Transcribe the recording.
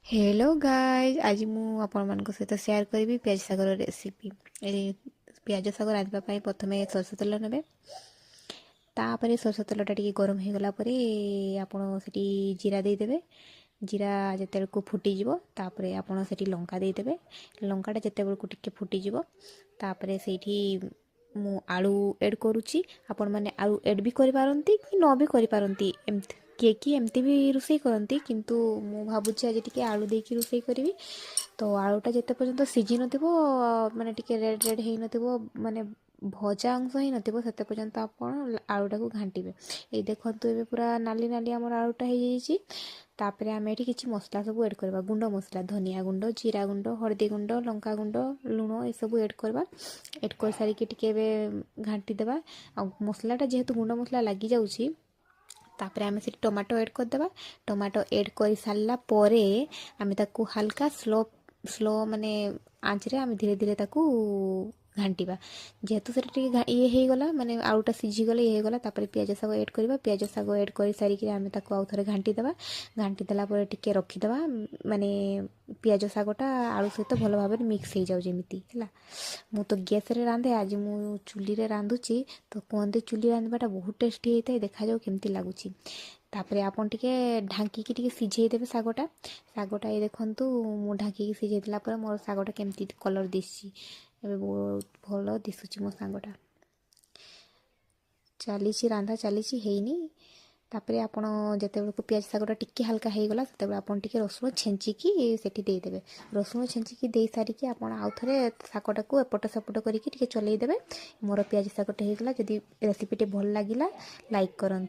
Hello guys आज मु आपण मान सहित सेयार करी पियाज सागर रेसिपी। पियाज सागर रांधिबा पई प्रथमे सरसो तेल नेबे। तापर सरसो तेलटा टिके गरम हो गला परे आपण सेठी जीरा दे देबे। जीरा जेते को फुटी जिवो तापरे आपण सेठी लंका दे देबे। लंकाटा जेते को टिके फुटी जिवो तापरे सेठी मु आलू ऐड करूची। आपण माने आलू ऐड भी करि पारंती कि न भी करि पारंती। एमती किए एमती भी रोषे करती किंतु मु भाबुची आज टिके आलू देकी रोषे करी। तो आलूटा जिते पर्यंत सीझी नथिबो माने टिके रेड रेड हेई नथिबो माने भजा अंश ही नथिबो सेते पर्यंत आपण आलूटा को घांटीबे। ए देखंतु एबे पूरा नाली नाली हमर आलूटा हे जाईची। तापरे आमे एठी किछि मसला सब ऐड करबा। गुंड मसला धनिया गुंड जीरा गुंड हळदी गुंड लंका गुंड लुण ए सब ऐड करबा। ऐड कर सारी के टिके एबे घांटी देबा। आ मसलाटा जेहेतु गुंड मसला लागी जाउची तापरे आमे से टमाटो ऐड कर देबा। टमाटो ऐड कर सारला परे आमे ताकू हल्का स्लो स्लो माने आंच रे आमे धीरे धीरे ताकू घांटीबा। जेहेतु से ये हो गला माने आलूटा सीझी गले ये हो गला तापरे पियाज साग ऐड करबा। पियाज साग ऐड कर सारी के आमे ताकू आउ थरे घांटी देबा। घांटी देला परे टिके रखी देबा माने पियाज सागटा आलू सहित भल भाबे मिक्स हो जाउ जेमिति हला। मु तो गैस रे रांधे आज मु चुली रे रांधुची। तो कहते चुली रांधबाटा बहुत टेस्टी होता है। देखा जाओ केमती लगुची। तापरे आपन टिके ढांकी की टिके सिझेई देबे सागटा। सागटा ये देखंतु मु ढांकी की सिझेई देला परे मोर सागटा केमती कलर दिसची। एबे बहुत भल दिसुची मो सागटा। चलीची रांधा चलीची हेनी। तापरे आपण जेते को पियाज सागटा टिके हल्का हे गला सेते आपण टिके रसुण छेंची की सेठी दे देबे। रसुण छेंची की दे सारी की आपण आउ थरे सागटा को एपट सेपट करी की टिके चलेई देबे। मोर पियाज सागटा हे गला। जदी रेसिपी टे भल लागिला लाइक करन।